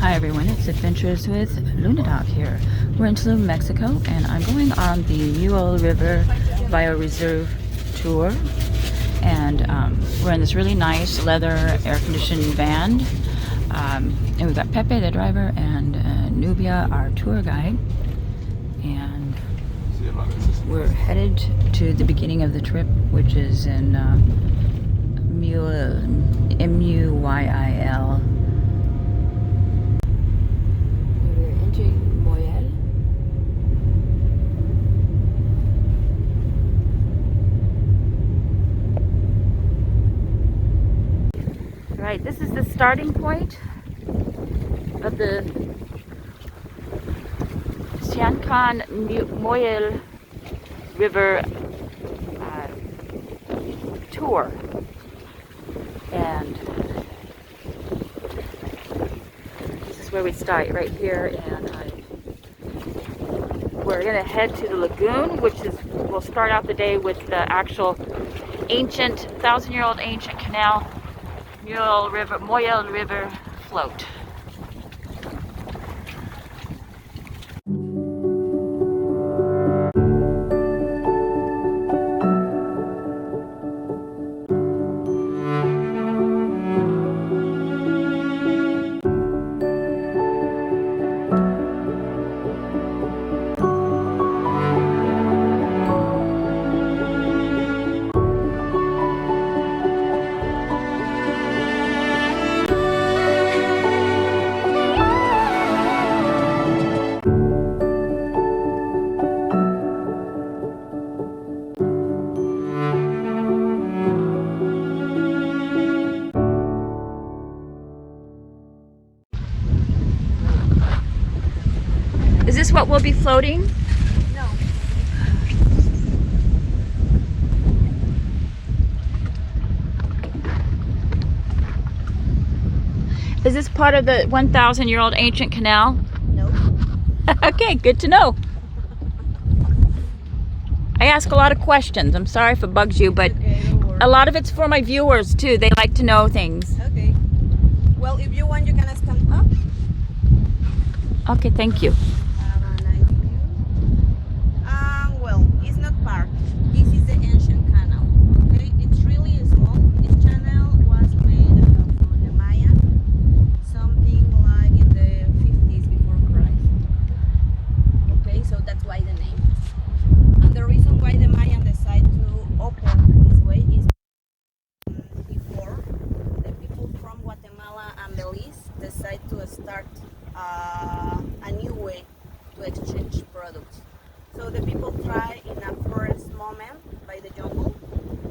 Hi everyone, it's Adventures with Lunadoc here. We're in Tulum, Mexico, and I'm going on the Mule River bioreserve tour. And we're in this really nice leather air-conditioned van. And we've got Pepe, the driver, and Nubia, our tour guide. And we're headed to the beginning of the trip, which is in Muyil. Right, this is the starting point of the Sian Ka'an Muyil River tour, and this is where we start right here. And we're gonna head to the lagoon, which is, we'll start out the day with the actual ancient, 1,000-year-old ancient canal, Muyil River float. Is this what will be floating? No. Is this part of the 1,000-year-old ancient canal? No. Okay, good to know. I ask a lot of questions. I'm sorry if it bugs you, but Okay, don't worry. a lot of it's for my viewers too. They like to know things. Okay. Well, if you want, you can stand up. Okay, thank you. Nice view. Well, it's not park. This is the ancient canal. Okay, it's really small. This channel was made for the Mayan, something like in the 50s before Christ. Okay, so that's why the name. And the reason why the Mayan decided to open this way is before the people from Guatemala and Belize decide to start a new way to exchange products. So the people try in a first moment by the jungle,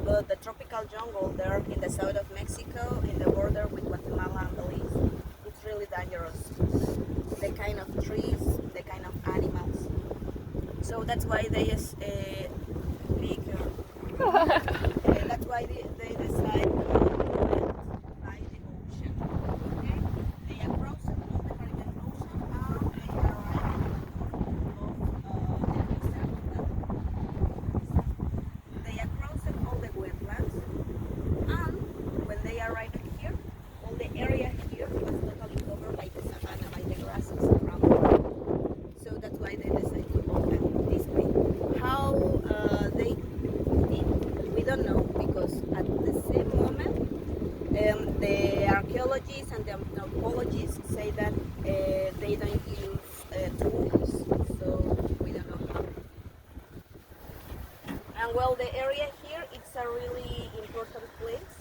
but the tropical jungle there in the south of Mexico, in the border with Guatemala and Belize, it's really dangerous. The kind of trees, the kind of animals. So that's why they that's why they decide by the ocean. Okay, they approach the Caribbean Ocean and they arrive they cross all the wetlands, and when they arrive here, all the area here was totally covered by the savanna, by the grasses around. So that's why they decide to open this way. How they did, we don't know, because at the same moment, the archaeologists and the anthropologists say that they don't use tools, so we don't know how. And well, the area here, it's a really important place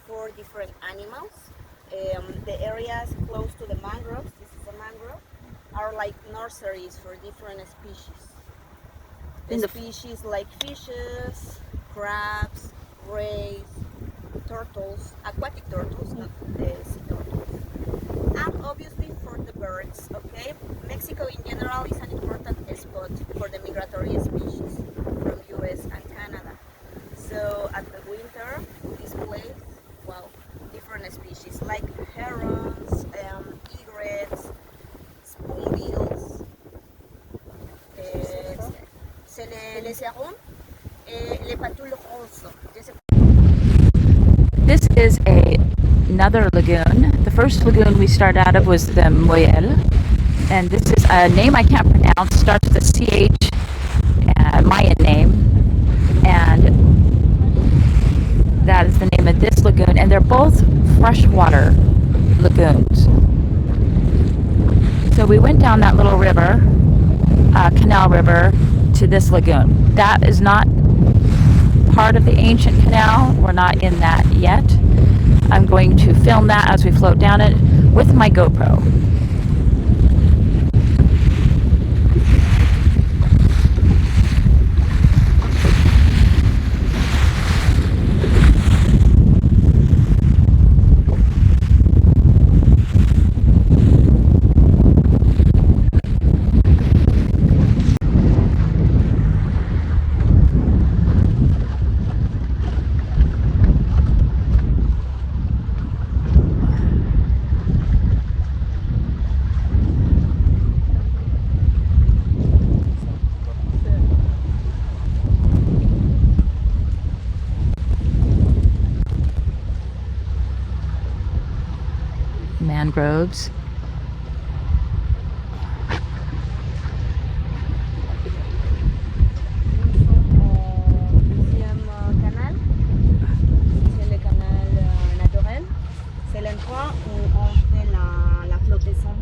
for different animals. The areas close to the mangroves, this is a mangrove, are like nurseries for different species. Species like fishes, crabs, rays, turtles, aquatic turtles, not sea turtles. And obviously for the birds, okay? Mexico in general is an important spot for the migratory species from US and Canada. So at the winter, this place, well, different species like herons, egrets, spoonbills, c'est les hérons et les patoules roses. This is a another lagoon. The first lagoon we started out of was the Moyel, and this is a name I can't pronounce. Starts with a CH, Mayan name, and that is the name of this lagoon. And they're both freshwater lagoons. So we went down that little river, canal river, to this lagoon. That is not part of the ancient canal. We're not in that yet. I'm going to film that as we float down it with my GoPro. Mangroves. Deuxième canal, c'est le canal naturel. C'est l'endroit où on fait la flottaison.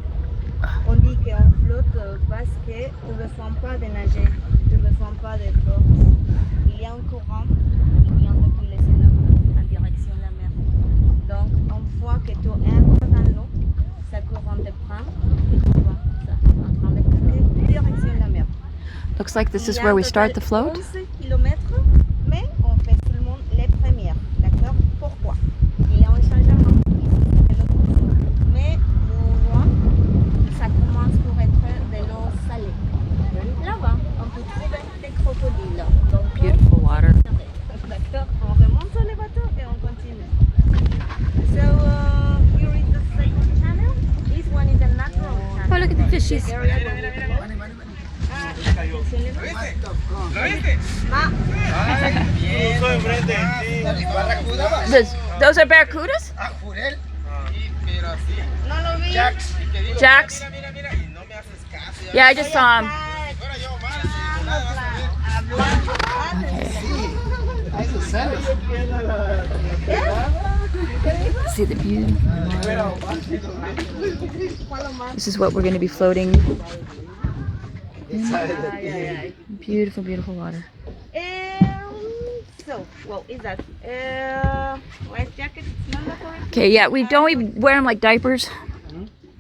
On dit qu'on flotte parce que tu ne besoin pas de nager, tu ne besoin pas de force. Il y a un courant qui vient depuis les cénotes en direction de la mer. Donc, une fois que tu entres dans l'eau, ça courant te prend et tu vois ça en train de flotter direction de la mer. Looks like this is where we start the float. 11 kilomètres, mais on fait seulement les premières, d'accord? Pourquoi? Il y a un changement ici, c'est l'eau douce. Mais vous voyez, ça commence pour être de l'eau salée. Là-bas, on peut trouver des crocodiles. Donc, Beautiful water. d'accord, on remonte sur les bateaux et on continue. So, here is the second channel. This one is a natural channel. Oh, look at the fishes. The area where we float. Those are barracudas? Jacks? Yeah, I just saw them. See the view? This is what we're going to be floating. Beautiful, beautiful water. So, what is that? Life jacket? Okay, yeah, we wear them like diapers.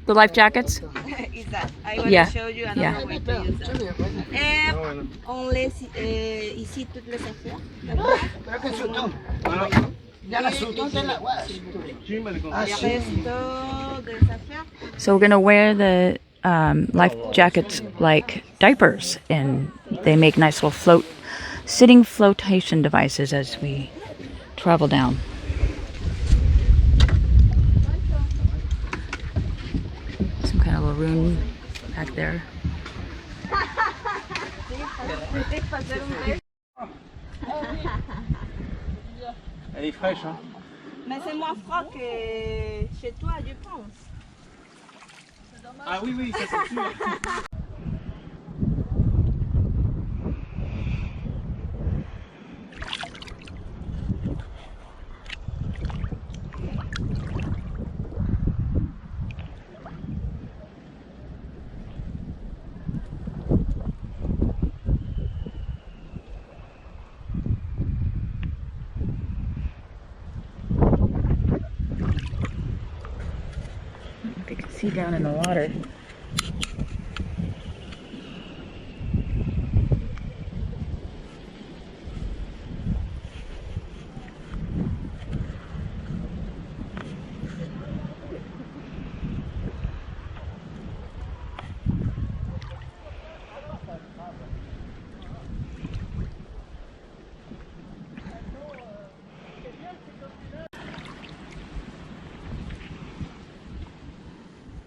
The life jackets. Is that? I want Yeah, to show you another yeah. way to use that. On laisse ici toutes les affaires. D'accord? Il y a le resto des affaires. So we're gonna wear the life jackets like diapers, and they make nice little sitting flotation devices as we travel down. Some kind of little rune back there. Elle est fraîche, hein? Mais c'est moins froid que chez toi, je pense. Ah oui, oui, ça c'est sûr. You can see down in the water.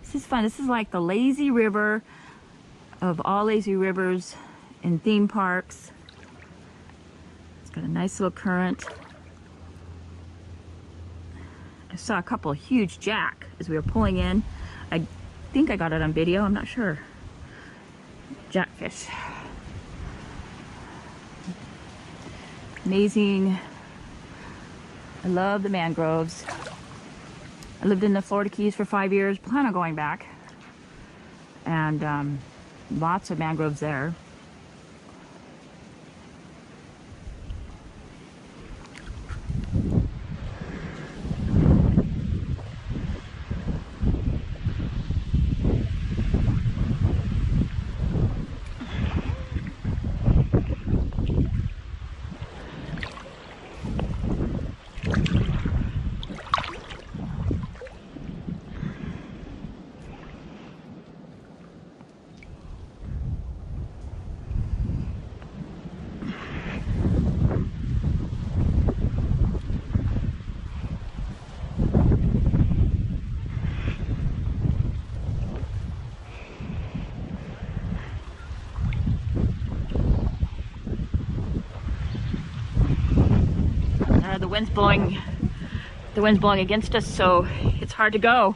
This is fun. This is like the lazy river of all lazy rivers in theme parks. It's got a nice little current. I saw a couple huge jack as we were pulling in. I think I got it on video, I'm not sure. Jackfish. Amazing. I love the mangroves. I lived in the Florida Keys for 5 years, plan on going back. And lots of mangroves there. The wind's blowing against us, so it's hard to go.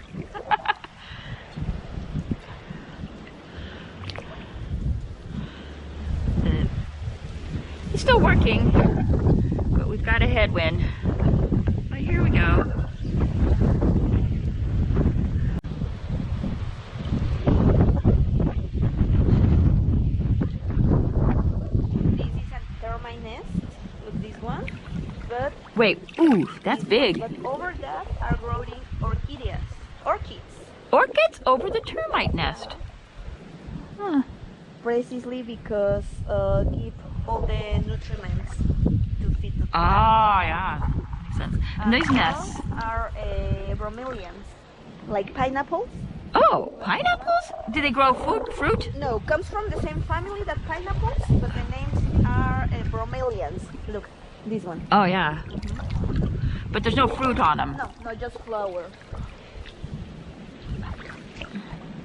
It's still working, but we've got a headwind. But here we go. This is a termite nest. Look, this one. But Wait, ooh, that's big. But over that are growing orchids. Orchids over the termite nest. Huh. Precisely because keep all the nutrients to feed the plant. Ah, yeah, makes sense. And these nests are bromeliads, like pineapples. Oh, pineapples? Do they grow fruit? No, comes from the same family that pineapples, but the names are bromeliads. Look, this one. Oh, yeah. But there's no fruit on them. No, just flower.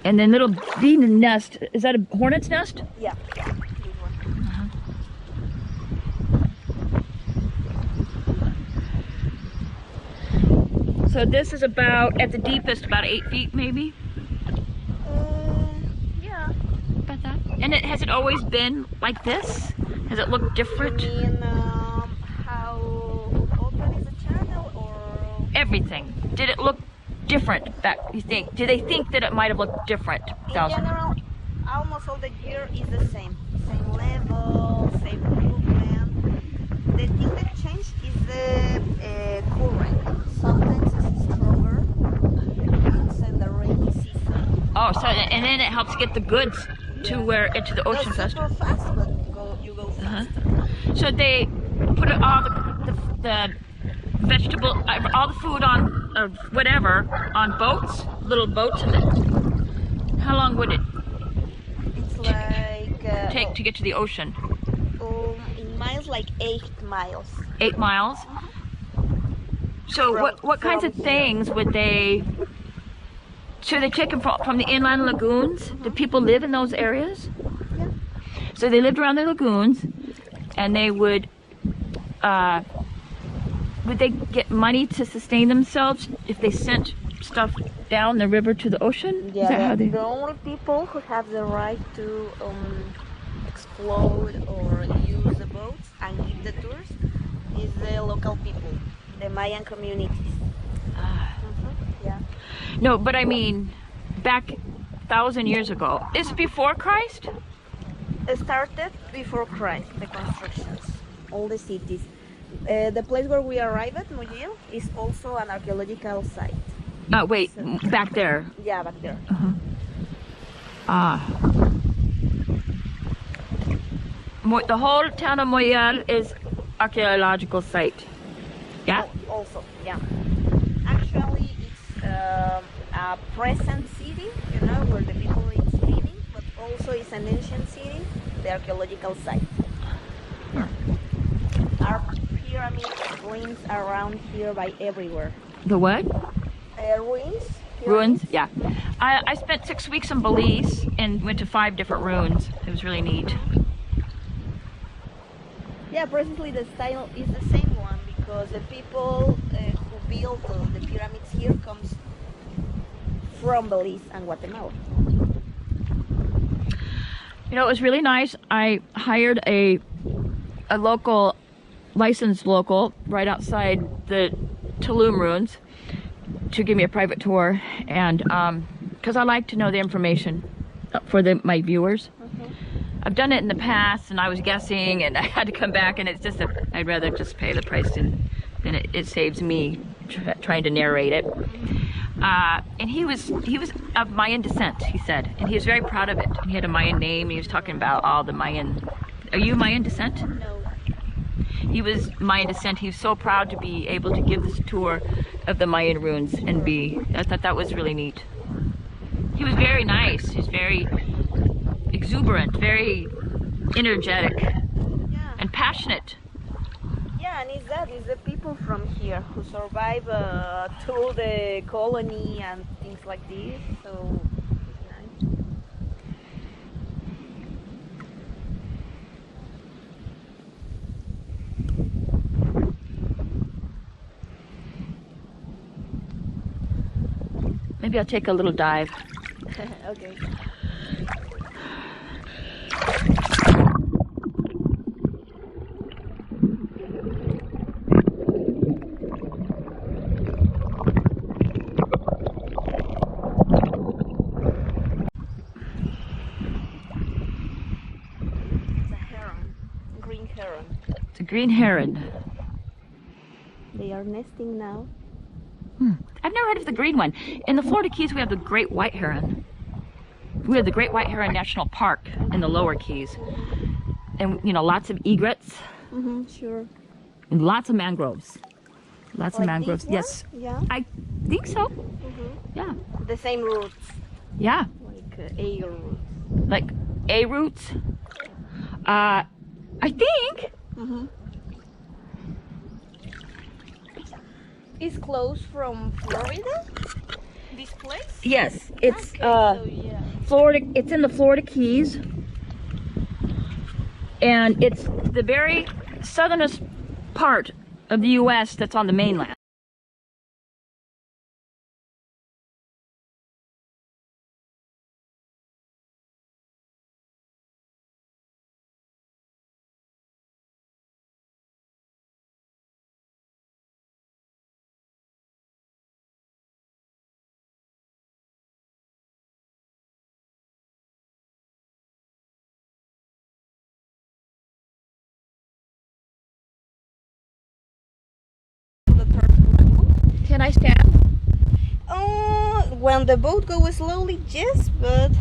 And then little bee nest, is that a hornet's nest? Yeah. This one. So this is about, at the deepest, about 8 feet maybe? Yeah. About that. And has it always been like this? Has it looked different? You mean how open is the channel or? Everything. Did it look different back, you think? Do they think that it might have looked different? In general, almost all the year is the same. Same level, same movement. The thing that changed is the current. Sometimes it's stronger. It's in the rainy season. Oh, so, and then it helps get the goods to where, into the ocean faster. faster. Fast, but you go faster. So they put all the vegetable, all the food on, whatever, on boats, little boats. How long would it It's like take to get to the ocean? In miles, like 8 miles. 8 miles. So what kinds of things would they? So they take them from the inland lagoons. Do people live in those areas? Yeah. So they lived around the lagoons, and they would they get money to sustain themselves if they sent stuff down the river to the ocean? Yeah, Is that how they... the only people who have the right to explode or use the boats and give the tours is the local people, the Mayan communities. Yeah. No, but I mean, back 1,000 years ago. Is it before Christ? It started before Christ, the constructions, all the cities. The place where we arrived at, Mujil, is also an archaeological site. Wait, So, back there. yeah, back there. The whole town of Moyal is archaeological site. Yeah? Also, yeah. Actually, it's a present city, you know, where the people is living, but also it's an ancient city, the archaeological site. Our pyramids, ruins around here by everywhere. The what? Ruins? Ruins? Yeah. I spent 6 weeks in Belize and went to 5 different ruins. It was really neat. Yeah, presently the style is the same one because the people who built the pyramids here comes from Belize and Guatemala. You know, it was really nice. I hired a local, licensed local, right outside the Tulum ruins to give me a private tour, and because I like to know the information for my viewers. I've done it in the past, and I was guessing, and I had to come back, and it's just I'd rather just pay the price than it saves me trying to narrate it. And he was of Mayan descent, he said, and he was very proud of it. And he had a Mayan name. He was talking about all the Mayan. Are you Mayan descent? No. He was Mayan descent. He was so proud to be able to give this tour of the Mayan ruins and I thought that was really neat. He was very nice. He was very exuberant, very energetic, and passionate. Yeah, and it's the people from here who survive through the colony and things like this. So it's nice. Maybe I'll take a little dive. Okay. It's a green heron. They are nesting now. I've never heard of the green one. In the Florida Keys, we have the great white heron. We have the Great White Heron National Park in the lower Keys. And, you know, lots of egrets. Sure. And lots of mangroves. Lots of Like mangroves. this Yes. one? Yeah. I think so. Yeah. The same roots, Yeah. like A roots. Like A roots. I think. It's close from Florida. This place? Yes. It's Okay, so yeah. Florida. It's in the Florida Keys. And it's the very southernest part of the U.S. that's on the mainland. Can I stand? When the boat goes slowly, yes, but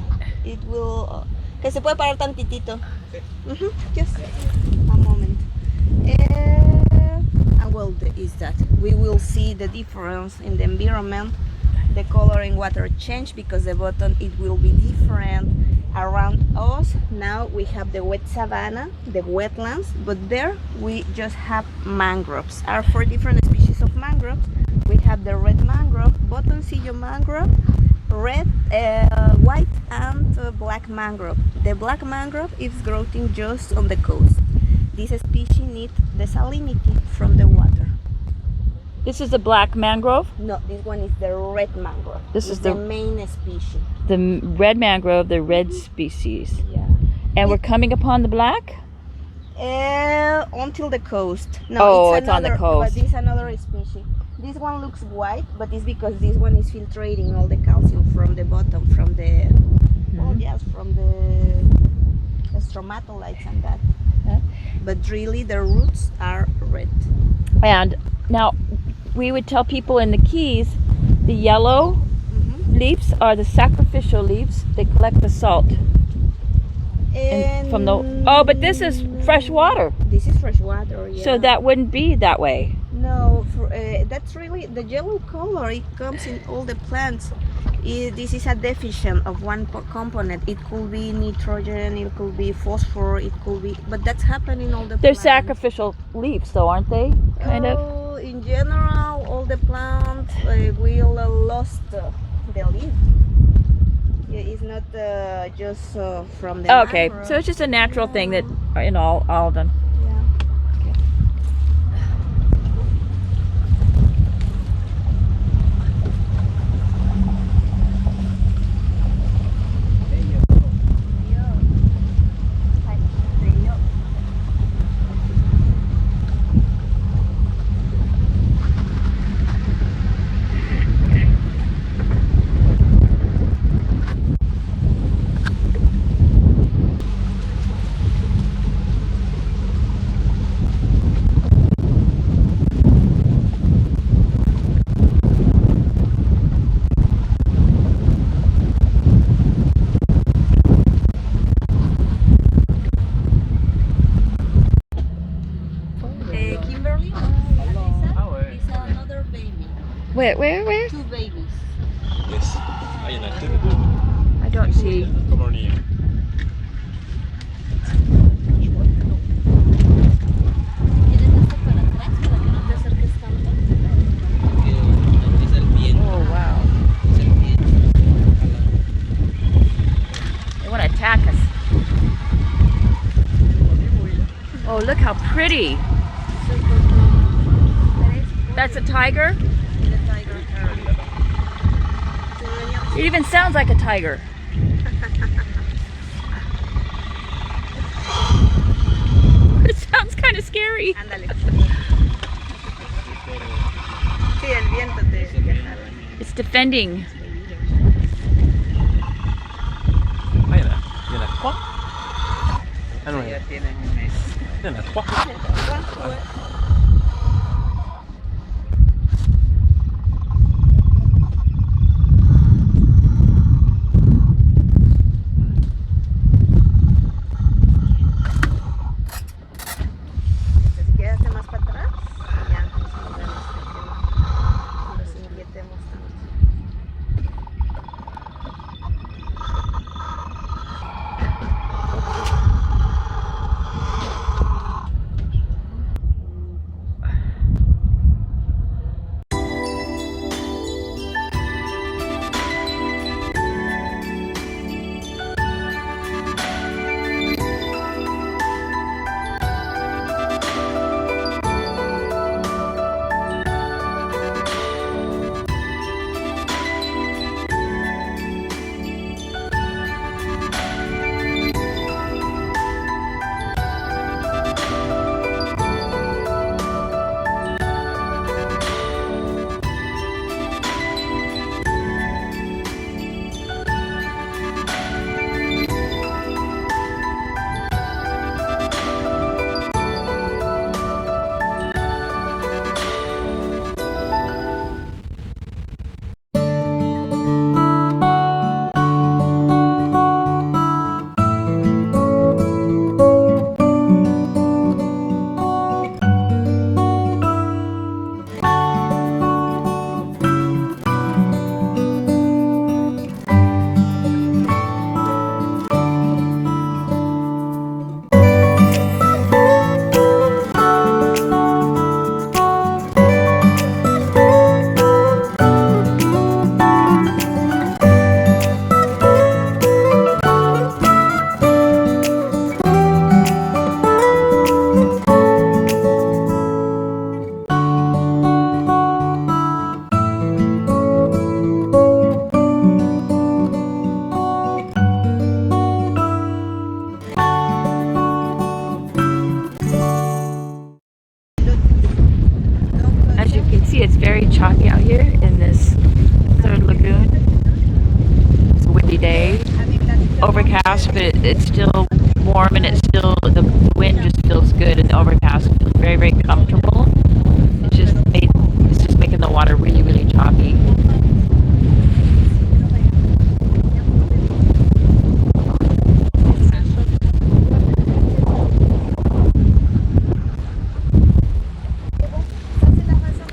it will. Que se puede parar tantitito. Just a moment. And well, is that we will see the difference in the environment. The color in water change because the bottom it will be different around us. Now we have the wet savanna, the wetlands, but there we just have mangroves. Are 4 different species of mangroves. We have the red mangrove, botoncillo mangrove, red, white, and black mangrove. The black mangrove is growing just on the coast. This species needs the salinity from the water. This is the black mangrove. No, this one is the red mangrove. This is the main species. The red mangrove, the red species. Yeah. And we're coming upon the black? Until the coast. No, Oh, it's on the coast. But this is another species. This one looks white, but it's because this one is filtrating all the calcium from the bottom, from the from the stromatolites and that. But really, the roots are red. And now, we would tell people in the Keys, the yellow leaves are the sacrificial leaves. They collect the salt. And From the but this is fresh water. This is fresh water. Yeah. So that wouldn't be that way. No, that's really the yellow color. It comes in all the plants. This is a deficient of one component. It could be nitrogen, it could be phosphorus, it could be, but that's happening in all the They're plants. sacrificial leaves, though, aren't they? Kind of. In general, all the plants will lost the leaf. Yeah, it's not just from the Okay, mangrove. so it's just a natural thing that in all of them. Yeah. Where? Two babies. Yes. Ah, il y en a deux. I don't see. Comme on y est. ¿Quieres esto para atrás para que no te acerques tanto? Es el viento. Oh wow. Es el viento. They want to attack us. Oh, look how pretty. That's a tiger? The tiger. It even sounds like a tiger. It sounds kind of scary. Ándale. Sí, el viento te jala. It's defending. Ah, il y en a trois. Ah non, il y en a trois. Si quieres hacer más para atrás, ya. Nos inquietemos tanto. As you can see, it's very chalky out here in this third lagoon. It's a windy day, overcast, but it's still warm and the wind just feels good, and the overcast feels very, very comfortable. It's just making the water really, really choppy.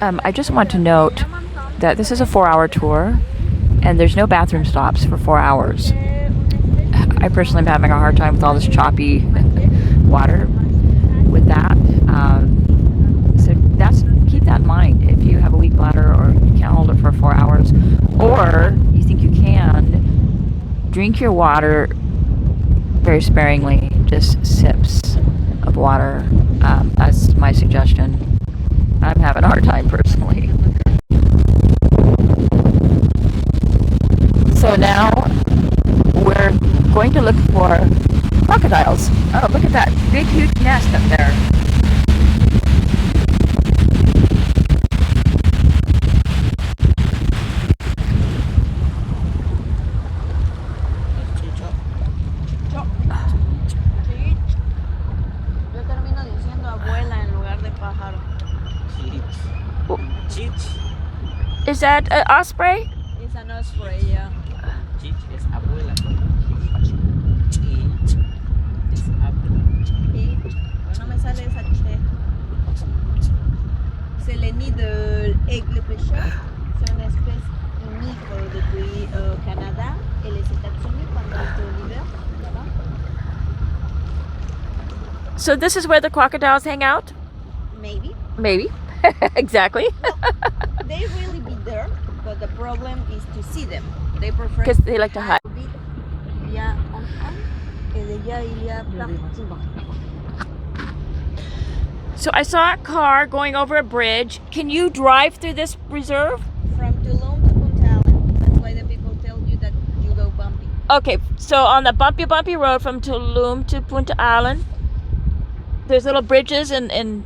I just want to note that this is a 4-hour tour and there's no bathroom stops for 4 hours. I personally am having a hard time with all this choppy water with that. So keep that in mind if you have a weak bladder or you can't hold it for 4 hours, or you think you can, drink your water very sparingly, just sips of water. That's my suggestion. I'm having a hard time personally. So now we're going to look for crocodiles. Oh, look at that big, huge nest up there. Yo termino diciendo abuela en lugar de pájaro. Is that an osprey? It's an osprey, yeah. Chich es abuela. Chich es abuela. Y no me sale esa che. C'est le nid de l'aigle pêcheur. C'est une espèce unique depuis Canada et les États-Unis pendant l'hiver. Là-bas. So this is where the crocodiles hang out? Maybe. Maybe. Exactly. They really be there, but the problem is to see them. They prefer Because they like to hide. Il y a un et déjà il y a partout. So I saw a car going over a bridge. Can you drive through this reserve? From Tulum to Punta Allen. That's why the people tell you that you go bumpy. Okay, so on the bumpy road from Tulum to Punta Allen, there's little bridges and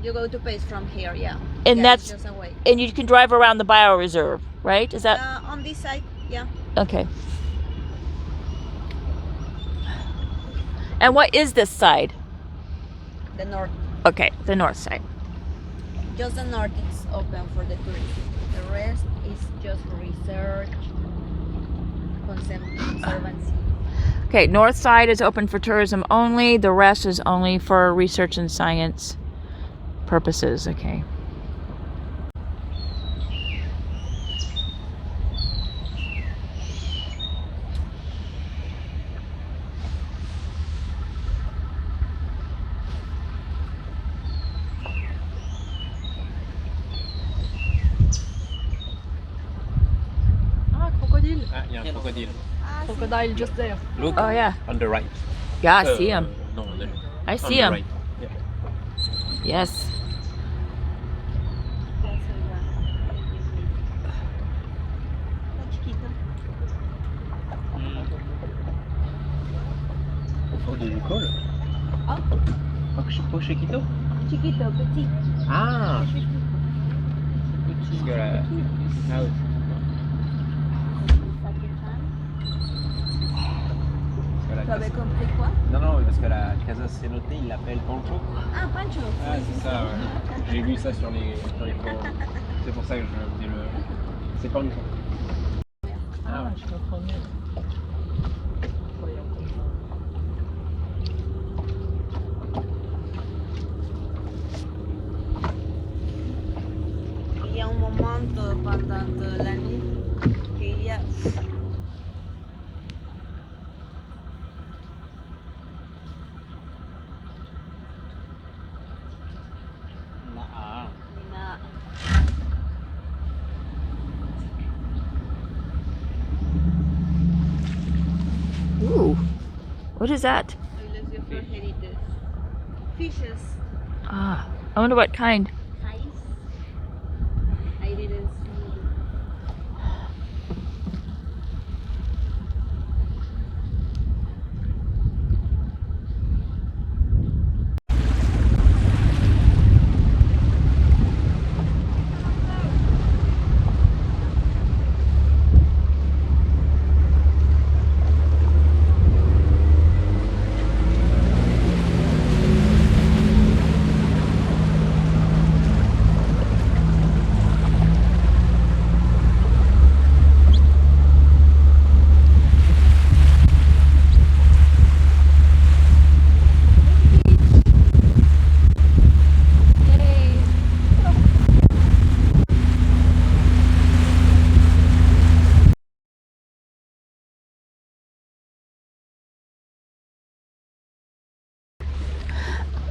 You go to Pace from here, yeah. And Yeah, that's- it's just away. and you can drive around the bioreserve, right? Is that On this side, yeah. okay? And what is this side? The north. Okay, the north side. Just the north is open for the tourists. The rest is just research, conservancy. Okay, north side is open for tourism only. The rest is only for research and science purposes. Okay. Ah, crocodile. Ah, il y a un crocodile. Crocodile just there. Look Oh yeah, on the right. yeah. I see him. No, I on see the him. right. Yeah. Yes. Oh, des écoles. Ah. Pour Chiquito. Chiquito, petit. Ah. Petit. Ah oui. Tu avais compris quoi? Non, non, parce que la Casa Cenote, il l'appelle poncho. Ah, Pancho. Ah, c'est ça, ouais. J'ai lu ça sur les forums. C'est pour ça que je voulais le. C'est poncho. Ah ouais. Je comprends mieux. Il y a un moment pendant l'année qu'il y a Ah. una Ooh, what is that? fishes. Ah, I wonder what kind. Ice. I didn't see.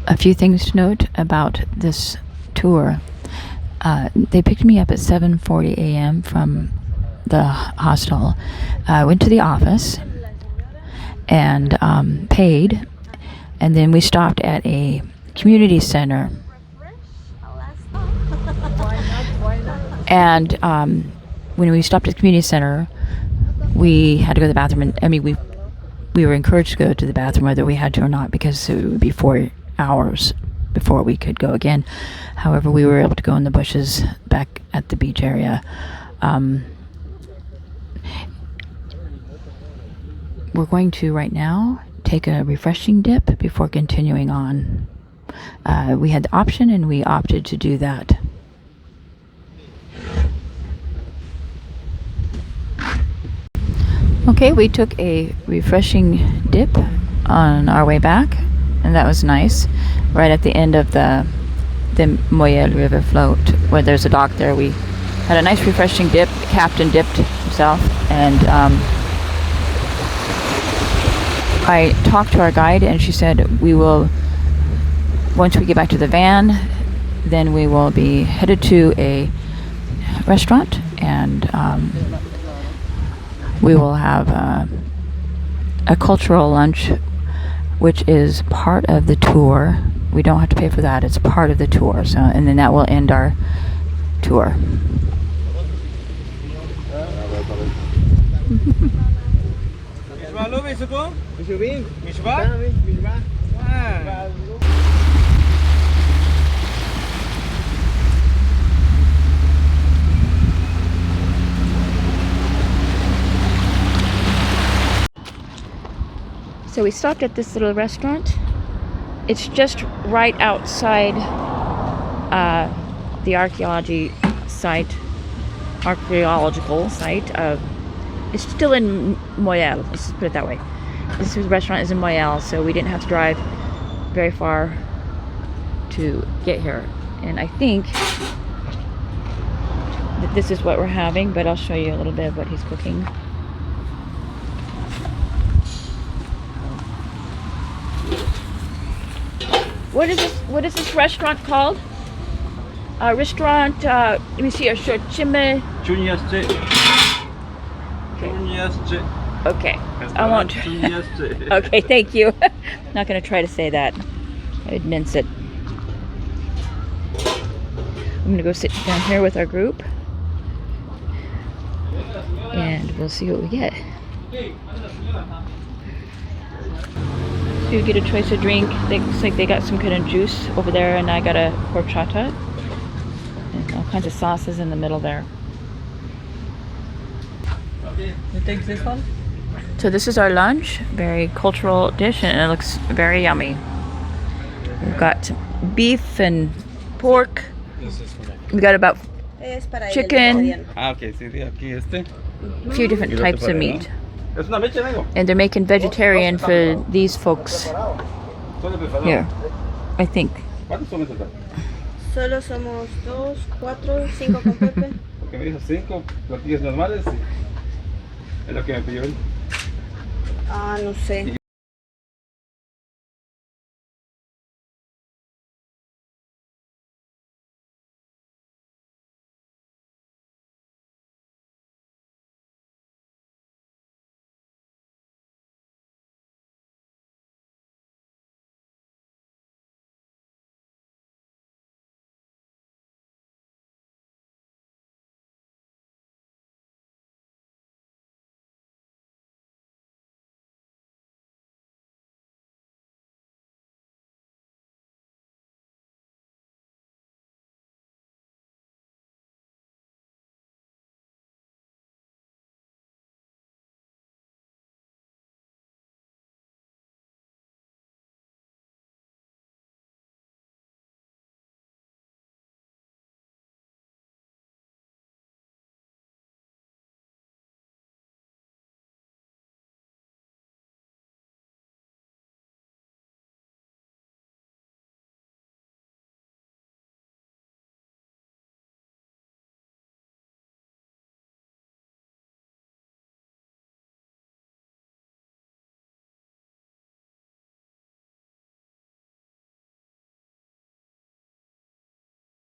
A few things to note about this tour. They picked me up at 7:40 a.m. from the hostel. I went to the office and paid, and then we stopped at a community center. Why not? And when we stopped at the community center, we had to go to the bathroom. And I mean, we were encouraged to go to the bathroom whether we had to or not, because it would be 4 hours before we could go again. However, we were able to go in the bushes back at the beach area. We're going to right now take a refreshing dip before continuing on. We had the option and we opted to do that. Okay, we took a refreshing dip on our way back, and that was nice. Right at the end of the Moyel River float, where there's a dock there, we Had a nice refreshing dip. The captain dipped himself, and I talked to our guide, and she said we will, once we get back to the van, then we will be headed to a restaurant, and we will have a cultural lunch, which is part of the tour. We don't have to pay for that. It's part of the tour. So, and then that will end our tour. So we stopped at this little restaurant. It's just right outside the archaeological site. It's still in Moyal. Let's just put it that way. This restaurant is in Moyal, so we didn't have to drive very far to get here. And I think that this is what we're having, but I'll show you a little bit of what he's cooking. What is this restaurant called? Restaurant, let me see, Chime. Okay. I won't. Okay, thank you. Not going to try to say that. I'd mince it. I'm going to go sit down here with our group, and we'll see what we get. So you get a choice of drink. Looks like they got some kind of juice over there, and I got a horchata. And all kinds of sauces in the middle there. You take this one? So this is our lunch. Very cultural dish, and it looks very yummy. We've got beef and pork. We got about Es para el chicken, vegetariano. Ok, sí, aquí este. a few different types of meat. And they're making vegetarian for these folks here, I think. ¿Cuántos son estos? Solo somos 2, 4, 5 con Pepe. Porque me dijo 5 platillos normales y es lo que me pidió él. Ah, no sé.